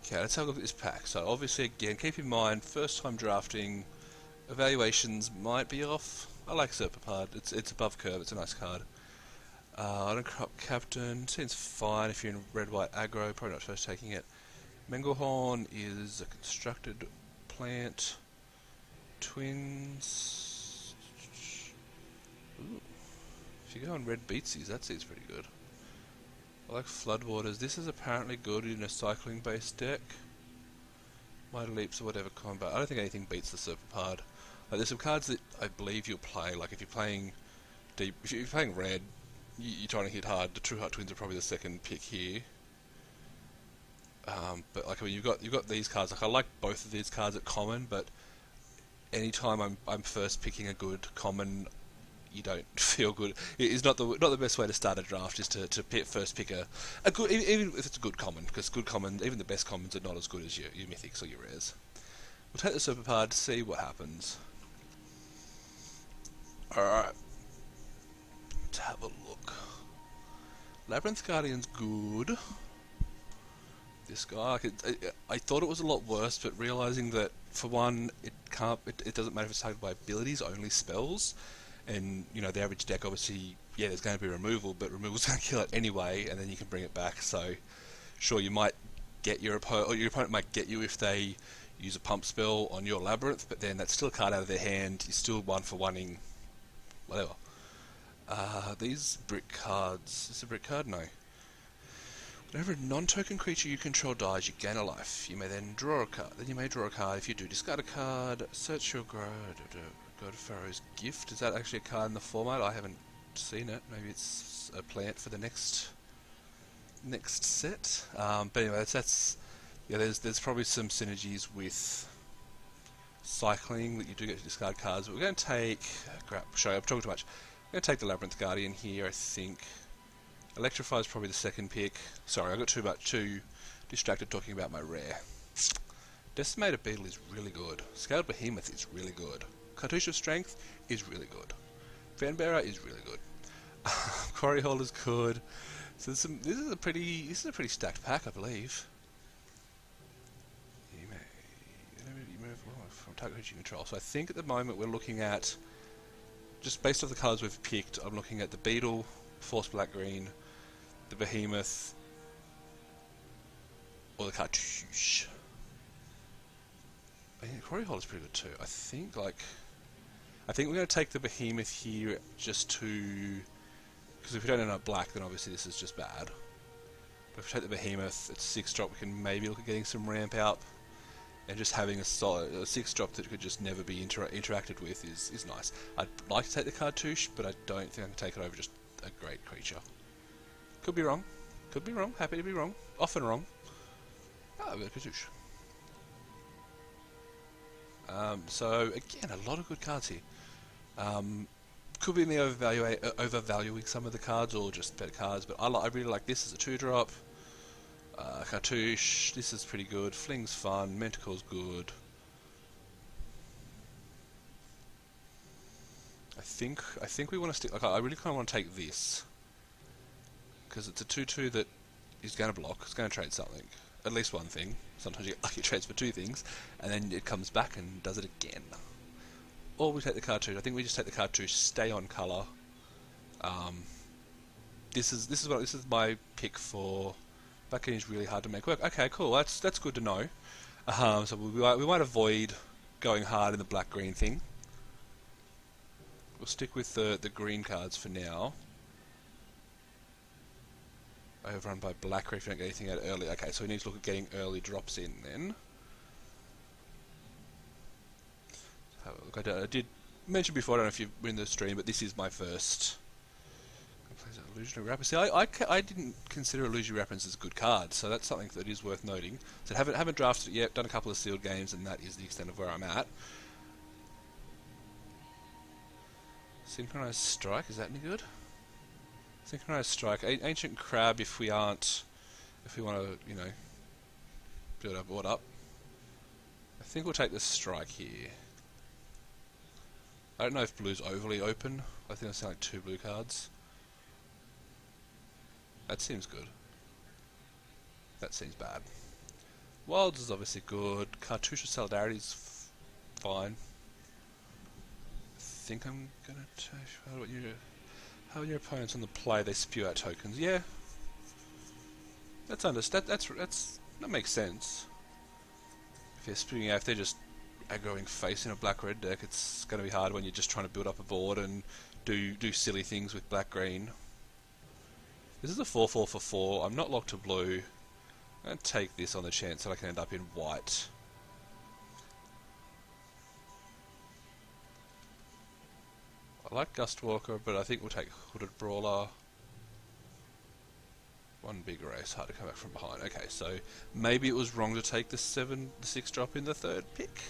Okay, let's have a look at this pack. So obviously, again, keep in mind, first time drafting, evaluations might be off. I like Serpapard. It's above curve. It's a nice card. Iron Crop Captain seems fine if you're in red-white aggro. Probably not first taking it. Mengelhorn is a constructed plant. Twins. Ooh. If you go on red Beatsies, that seems pretty good. I like Floodwaters. This is apparently good in a cycling-based deck. Mighty Leaps or whatever combo. I don't think anything beats the Serpapard. There's some cards that I believe you'll play. Like if you're playing deep, if you're playing red, you're trying to hit hard. The True Heart Twins are probably the second pick here. But like I mean, you've got these cards. Like I like both of these cards at common, but anytime I'm first picking a good common, you don't feel good. It is not the best way to start a draft. Is to first pick a good, even if it's a good common, because good common, even the best commons are not as good as your mythics or your rares. We'll take the Serpapard to see what happens. Alright. Let's have a look. Labyrinth Guardian's good. This guy, I thought it was a lot worse, but realizing that for one, it doesn't matter if it's targeted by abilities, only spells, and you know the average deck obviously, yeah, there's going to be removal, but removal's going to kill it anyway, and then you can bring it back. So, sure, you might get your opponent, or your opponent might get you if they use a pump spell on your Labyrinth, but then that's still a card out of their hand. You're still one for one-ing, whatever. These brick cards. Is this a brick card? No. Whenever a non-token creature you control dies, you gain a life. You may then draw a card. Then you may draw a card. If you do, discard a card. Search your go to Pharaoh's Gift. Is that actually a card in the format? I haven't seen it. Maybe it's a plant for the next set. But anyway, that's yeah. There's probably some synergies with cycling that you do get to discard cards. But we're going to take. Sorry, I'm talking too much. I'm going to take the Labyrinth Guardian here. I think. Electrify is probably the second pick. Sorry, I got too distracted talking about my rare. Decimated Beetle is really good. Scaled Behemoth is really good. Cartouche of Strength is really good. Fanbearer is really good. Quarry Hole is good. So this is a pretty stacked pack, I believe. You move from target creature control. So I think at the moment we're looking at, just based off the cards we've picked, I'm looking at the Beetle, Force Black Green, the Behemoth, or the Cartouche. I think Quarry Hole is pretty good too. I think we're going to take the Behemoth here just to, because if we don't end up black, then obviously this is just bad. But if we take the Behemoth, it's 6-drop. We can maybe look at getting some ramp out, and just having a solid 6-drop that could just never be interacted with is nice. I'd like to take the Cartouche, but I don't think I can take it over just a great creature. Could be wrong. Could be wrong. Happy to be wrong. Often wrong. Ah, the Cartouche. So again, a lot of good cards here. Could be me overvaluing some of the cards, or just better cards. But I really like this as a 2-drop. Cartouche. This is pretty good. Fling's fun. Mentacle's good. I think we want to stick. Like, I really kind of want to take this because it's a 2/2 that is going to block. It's going to trade something, at least one thing. Sometimes you get lucky trades for 2 things, and then it comes back and does it again. Or we take the Cartouche. I think we just take the Cartouche. Stay on color. This is my pick for. Black-green is really hard to make work. Okay, cool. That's good to know. So we might avoid going hard in the black-green thing. We'll stick with the green cards for now. Overrun by black if you don't get anything out early. Okay, so we need to look at getting early drops in then. Look, I did mention before, I don't know if you've been in the stream, but this is my first Illusionary Rapper. See, I didn't consider Illusionary Rappers as a good card, so that's something that is worth noting. So haven't drafted it yet, done a couple of sealed games, and that is the extent of where I'm at. Synchronized Strike, is that any good? Synchronized Strike, Ancient Crab if we want to, you know, build our board up. I think we'll take the Strike here. I don't know if blue's overly open. I think I see like 2 blue cards. That seems good. That seems bad. Wilds is obviously good. Cartouche Solidarity's fine. I think I'm gonna take how your opponents on the play they spew out tokens. Yeah, that makes sense. If they're spewing out, if they're just aggroing face in a black-red deck, it's going to be hard when you're just trying to build up a board and do silly things with black-green. This is a 4/4 for 4. I'm not locked to blue. I'm going to take this on the chance that I can end up in white. I like Gustwalker, but I think we'll take Hooded Brawler. One big race, hard to come back from behind. Okay, so maybe it was wrong to take the 6 drop in the third pick.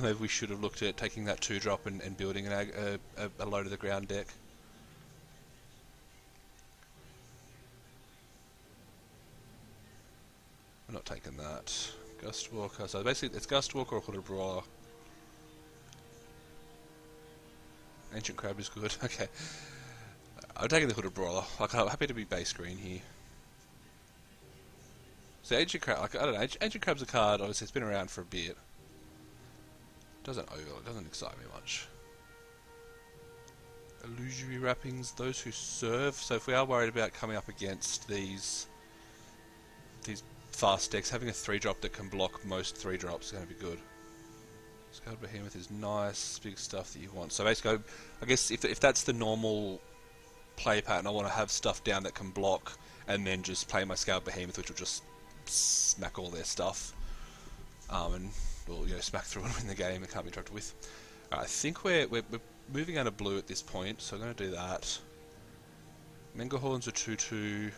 Maybe we should have looked at taking that 2 drop and building a low to the ground deck. I'm not taking that. Gustwalker. So basically, it's Gustwalker or Hooded Brawler. Ancient Crab is good. Okay. I'm taking the Hooded Brawler. Like, I'm happy to be base green here. So Ancient Crab, like, I don't know. Ancient Crab's a card. Obviously, it's been around for a bit. Doesn't excite me much. Illusory Wrappings. Those who serve. So if we are worried about coming up against these fast decks, having a 3 drop that can block most 3 drops is going to be good. Scaled Behemoth is nice, big stuff that you want. So basically, I guess if that's the normal play pattern, I want to have stuff down that can block, and then just play my Scaled Behemoth, which will just smack all their stuff, and will smack through and win the game. It can't be interrupted with. Right, I think we're moving out of blue at this point, so I'm going to do that. Mengerhorn's a 2/2,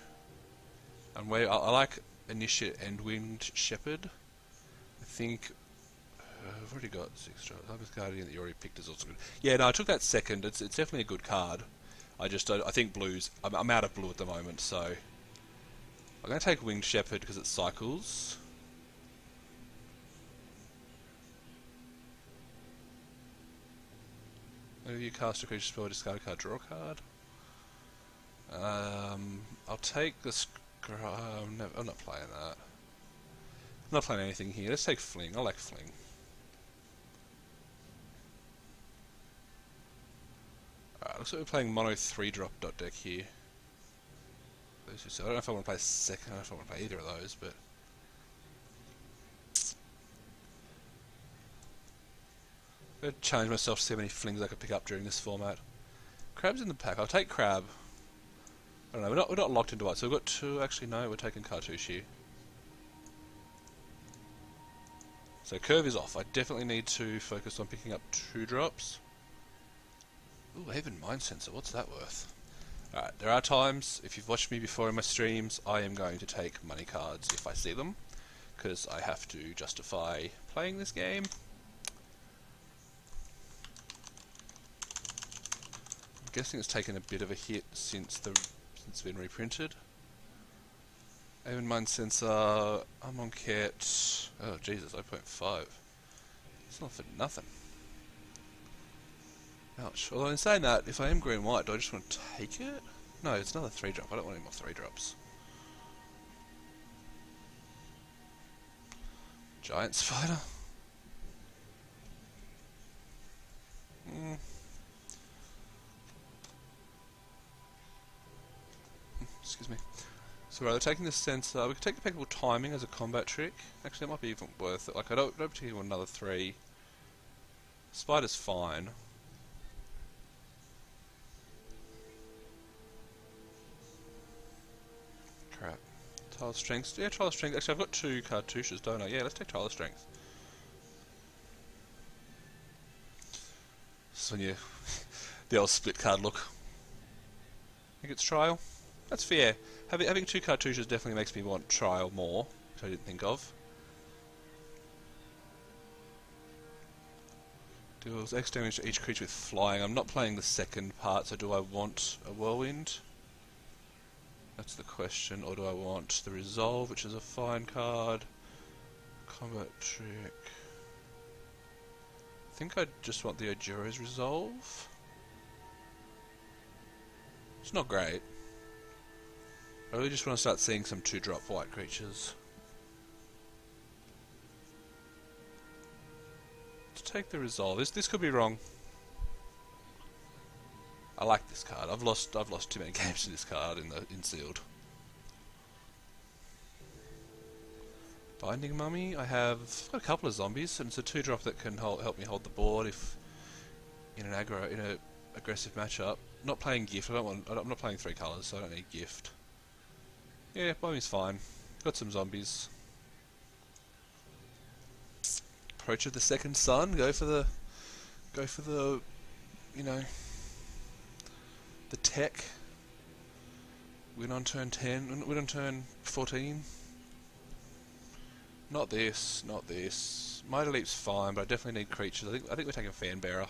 and I like Initiate and Winged Shepherd. I think. I've already got 6 drops. Locust Guardian that you already picked is also good. Yeah, no, I took that second. It's definitely a good card. I think blues. I'm out of blue at the moment, so I'm going to take Winged Shepherd because it cycles. Whenever you cast a creature spell, discard a card, draw a card. I'll take the I'm not playing that. I'm not playing anything here. Let's take Fling. I like Fling. Looks like we're playing mono 3-drop dot deck here. I don't know if I want to play second, I don't know if I want to play either of those, but I'm going to challenge myself to see how many flings I could pick up during this format. Crab's in the pack. I'll take Crab. I don't know, we're not locked into it, so we've got 2. Actually, no, we're taking Cartouche here. So curve is off. I definitely need to focus on picking up 2 drops. Ooh, Haven Mind Sensor, what's that worth? Alright, there are times, if you've watched me before in my streams, I am going to take money cards if I see them, because I have to justify playing this game. I'm guessing it's taken a bit of a hit since it's been reprinted. Haven Mind Sensor, Amonkhet, oh Jesus, 0.5. It's not for nothing. Ouch. Although in saying that, if I am green-white, do I just want to take it? No, it's another 3-drop. I don't want any more 3-drops. Giant Spider. Excuse me. So rather taking the sensor, we could take Impeccable Timing as a combat trick. Actually, that might be even worth it. Like, I don't particularly want another 3. Spider's fine. Crap. Trial of Strength. Yeah, Trial of Strength. Actually, I've got 2 cartouches, don't I? Yeah, let's take Trial of Strength. So yeah, the old split card look. I think it's Trial. That's fair. Having 2 cartouches definitely makes me want Trial more, which I didn't think of. Deals X damage to each creature with flying. I'm not playing the second part, so do I want a Whirlwind? That's the question. Or do I want the Resolve, which is a fine card? Combat trick. I think I just want the Ojuro's Resolve. It's not great. I really just want to start seeing some 2-drop white creatures. take the resolve. This could be wrong. I like this card. I've lost too many games to this card in sealed. Binding Mummy. I have got a couple of zombies, and it's a 2-drop that can help me hold the board if in an aggressive matchup. Not playing gift. I'm not playing 3 colours, so I don't need gift. Yeah, Mummy's fine. Got some zombies. Approach of the Second Sun. Go for the you know, the tech. Win on turn 10. Win on turn 14. Not this. Not this. Mighty Leap's fine, but I definitely need creatures. I think we're taking Fanbearer.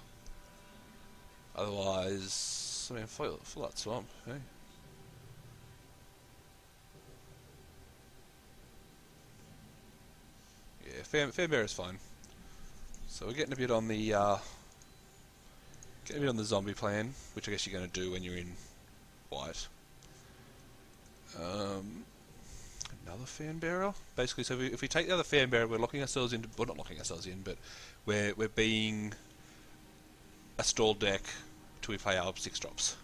Otherwise, I mean, full that swamp. Eh? Yeah, Fanbearer's fine. So we're getting a bit on the zombie plan, which I guess you're going to do when you're in white. Another Fanbearer. Basically, so if we take the other Fanbearer, we're locking ourselves into, well, not locking ourselves in, but we're being a stalled deck till we play our 6-drops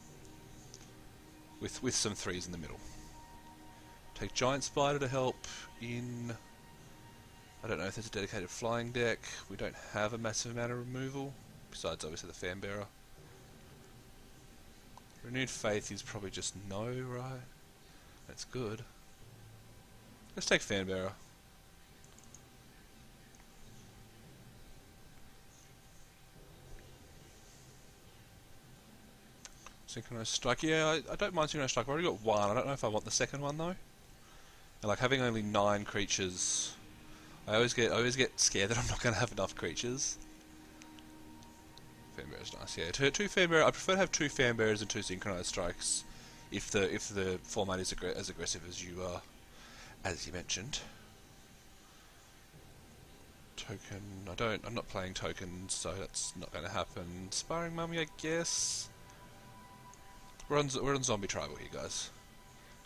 with some 3s in the middle. Take Giant Spider to help in. I don't know if there's a dedicated flying deck. We don't have a massive amount of removal, besides obviously the Fanbearer. Renewed Faith is probably just no, right? That's good. Let's take Fanbearer. Synchronized Strike. Yeah, I don't mind Synchronized Strike. I've already got 1. I don't know if I want the second one though. And like having only 9 creatures, I always get scared that I'm not going to have enough creatures. Fanbearer's nice. Yeah, two Fanbearer. I prefer to have 2 Fanbearers and 2 Synchronized Strikes, if the format is as aggressive as you mentioned. Token. I'm not playing tokens, so that's not going to happen. Sparring Mummy, I guess. We're on Zombie Tribal here, guys.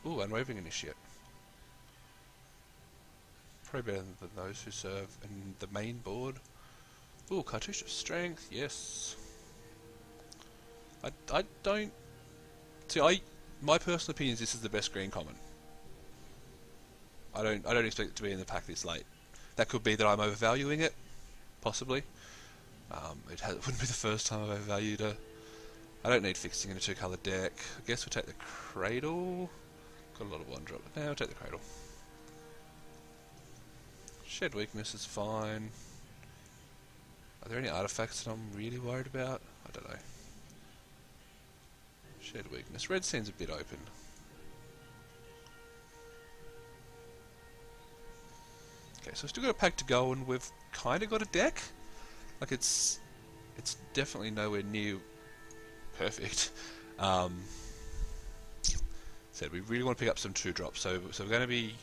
Ooh, and Raving Initiate. Probably better than those who serve in the main board. Ooh, Cartouche of Strength, yes. I don't see. My personal opinion is this is the best green common. I don't expect it to be in the pack this late. That could be that I'm overvaluing it, possibly. It wouldn't be the first time I've overvalued a. I don't need fixing in a 2-colour deck. I guess we'll take the Cradle. Got a lot of 1-drop. No, we'll take the Cradle. Shed Weakness is fine. Are there any artifacts that I'm really worried about? I don't know. Shed Weakness. Red seems a bit open. Okay, so we've still got a pack to go, and we've kind of got a deck. Like it's definitely nowhere near perfect. Said we really want to pick up some 2-drops, so we're going to be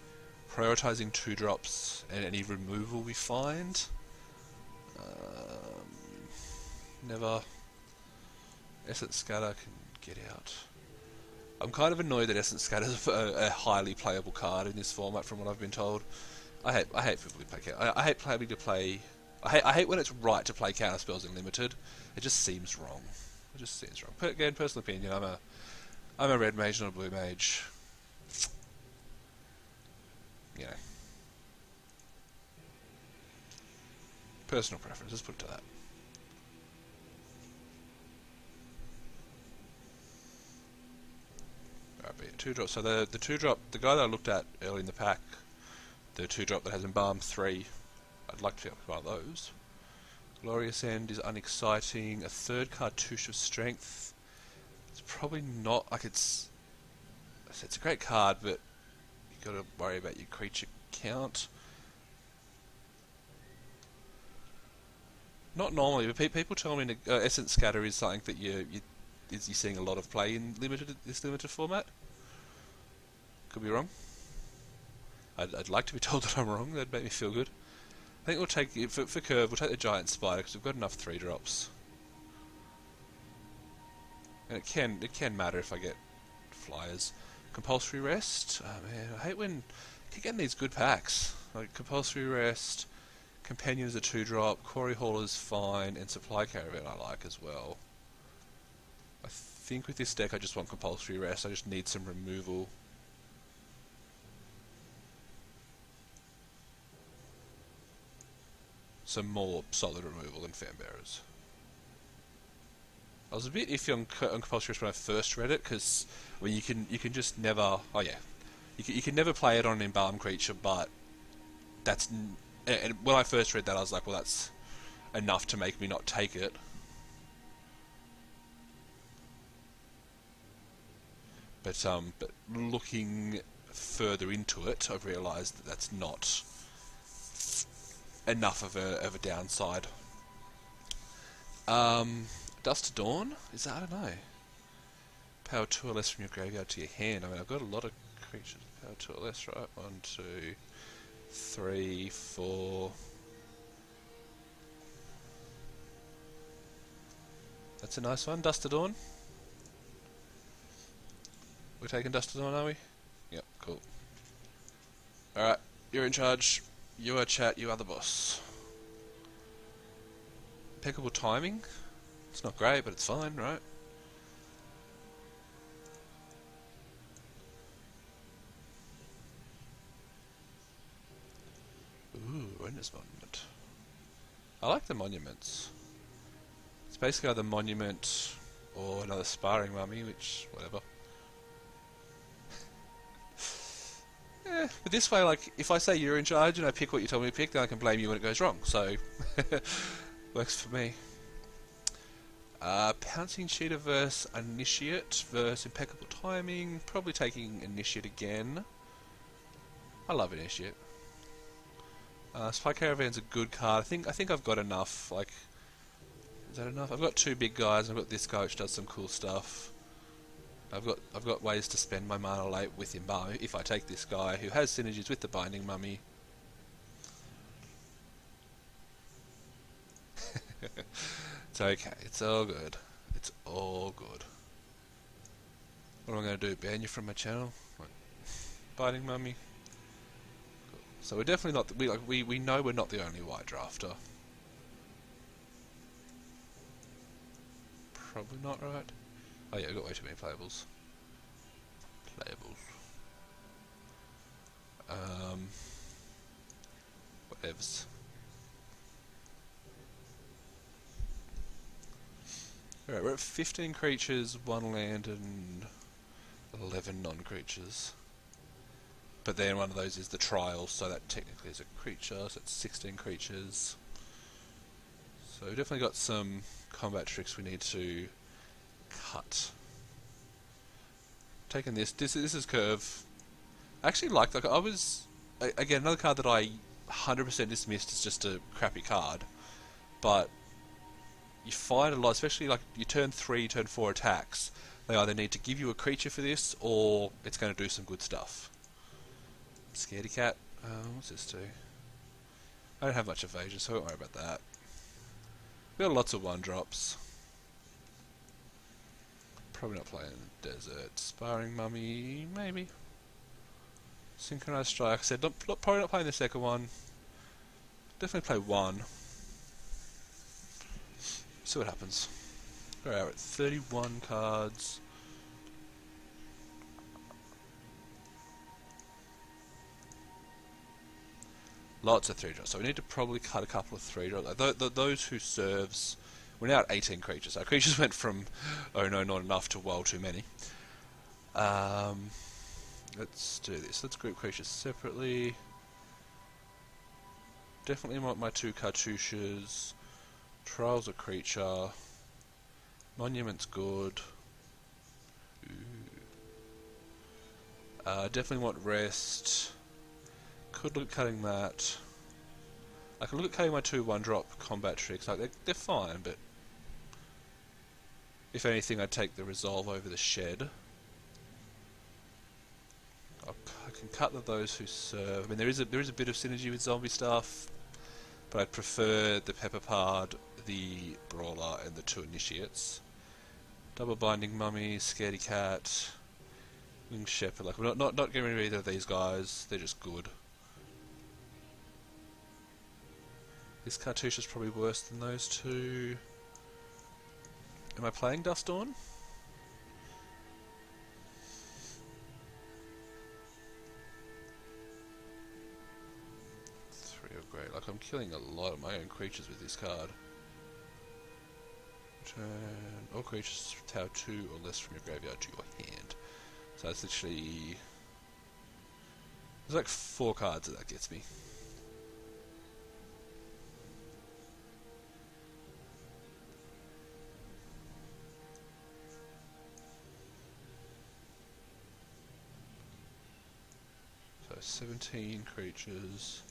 prioritizing 2-drops and any removal we find. Never. Essence Scatter can get out. I'm kind of annoyed that Essence Scatter is a highly playable card in this format, from what I've been told. I hate people who play. I hate having to play. I hate when it's right to play counter spells in limited. It just seems wrong. It just seems wrong. But again, personal opinion. I'm a red mage, not a blue mage. You know, personal preference. Let's put it to that. Alright, but yeah, 2-drop. So the 2-drop, the guy that I looked at early in the pack, the 2-drop that has Embalm 3, I'd like to pick up one of those. Glorious End is unexciting. A 3rd Cartouche of Strength. It's probably not like it's a great card, but you've got to worry about your creature count. Not normally, but people tell me Essence Scatter is something that you're seeing a lot of play in this limited format. Could be wrong. I'd like to be told that I'm wrong. That'd make me feel good. I think we'll take for curve. We'll take the Giant Spider because we've got enough 3-drops. And it can matter if I get flyers. Compulsory Rest. Oh man, I hate when I keep getting these good packs like Compulsory Rest, Companion is a 2-drop. Quarry Hauler is fine, and Supply Caravan I like as well. I think with this deck I just want Compulsory Rest. I just need some removal. Some more solid removal than Fan Bearers. I was a bit iffy on Compulsory Rest when I first read it, because I mean you can just never. Oh yeah, you can never play it on an embalmed creature, but that's. And when I first read that, I was like, well, that's enough to make me not take it. But looking further into it, I've realised that that's not enough of a downside. Dust to Dawn? Is that? I don't know. Power 2 or less from your graveyard to your hand. I mean, I've got a lot of creatures. Power 2 or less, right? 1, 2, 3, 4. That's a nice one. Dust to Dawn. We're taking Dust to Dawn, are we? Yep, cool. Alright, you're in charge. You are chat, you are the boss. Impeccable timing. It's not great, but it's fine, right? Ooh, Renner's Monument. I like the monuments. It's basically either Monument or another Sparring Mummy, which, whatever. Yeah, but this way, like, if I say you're in charge and I pick what you told me to pick, then I can blame you when it goes wrong, so works for me. Pouncing Cheetah versus Initiate versus Impeccable Timing. Probably taking Initiate again. I love Initiate. Spy Caravan's a good card. I think I've got enough. Like, is that enough? I've got 2 big guys. I've got this guy which does some cool stuff. I've got ways to spend my mana late with Embalm if I take this guy who has synergies with the Binding Mummy. It's okay. It's all good. It's all good. What am I going to do? Ban you from my channel? Like, Binding Mummy. Cool. So we're definitely not. We know we're not the only white drafter. Probably not, right? Oh yeah, we've got way too many playables. Whatevs. Alright, we're at 15 creatures, 1 land, and 11 non-creatures. But then one of those is the trial, so that technically is a creature, so it's 16 creatures. So we've definitely got some combat tricks we need to cut. Taking this is Curve. I actually like I was again another card that I 100% dismissed as just a crappy card, but you find a lot, especially like you turn 3, turn 4 attacks. They either need to give you a creature for this, or it's going to do some good stuff. Scaredy Cat. What's this do? I don't have much evasion, so don't worry about that. We got lots of 1-drops. Probably not playing Desert. Sparring Mummy, maybe. Synchronized Strike. I said, probably not playing the second one. Definitely play 1. See what happens. Alright, we're at 31 cards. Lots of 3-drops, so we need to probably cut a couple of 3-drops. Those who serves... We're now at 18 creatures. Our creatures went from, oh no, not enough, to well, too many. Let's do this. Let's group creatures separately. Definitely want my 2 cartouches. Trial's a creature. Monument's good. Definitely want rest. Could look at cutting that. I can look at cutting my 2 1-drop combat tricks. Like they're fine, but if anything, I'd take the Resolve over the Shed. I can cut those who serve. I mean, there is a bit of synergy with zombie stuff, but I'd prefer the Pepperpard, the Brawler, and the 2 Initiates. Double Binding Mummy, Scaredy Cat, Winged Shepherd. Like, we're not getting rid of either of these guys. They're just good. This cartouche is probably worse than those two. Am I playing Dust Dawn? Three of grey. Like, I'm killing a lot of my own creatures with this card. Return all creatures tower 2 or less from your graveyard to your hand. So it's literally... There's like 4 cards that gets me. So 17 creatures.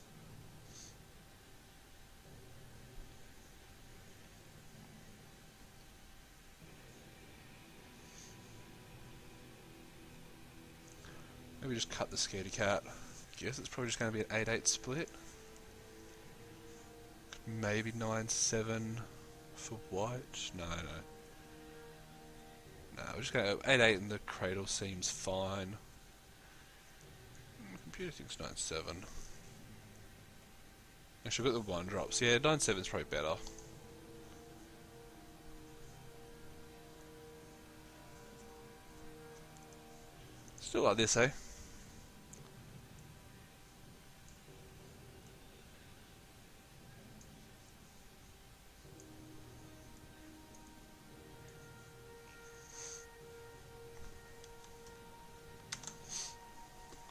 Maybe just cut the scaredy cat. Guess it's probably just going to be an 8-8 split. Maybe 9-7 for white. No. No, we're just going to 8-8 and the cradle seems fine. Computer thinks 9-7. Actually, I've got the 1-drops. Yeah, 9-7 is probably better. Still like this, eh?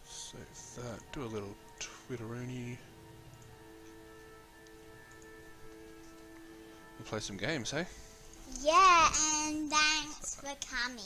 Save that. Do a little Twitteroony. We'll play some games, hey? Yeah, and thanks for coming.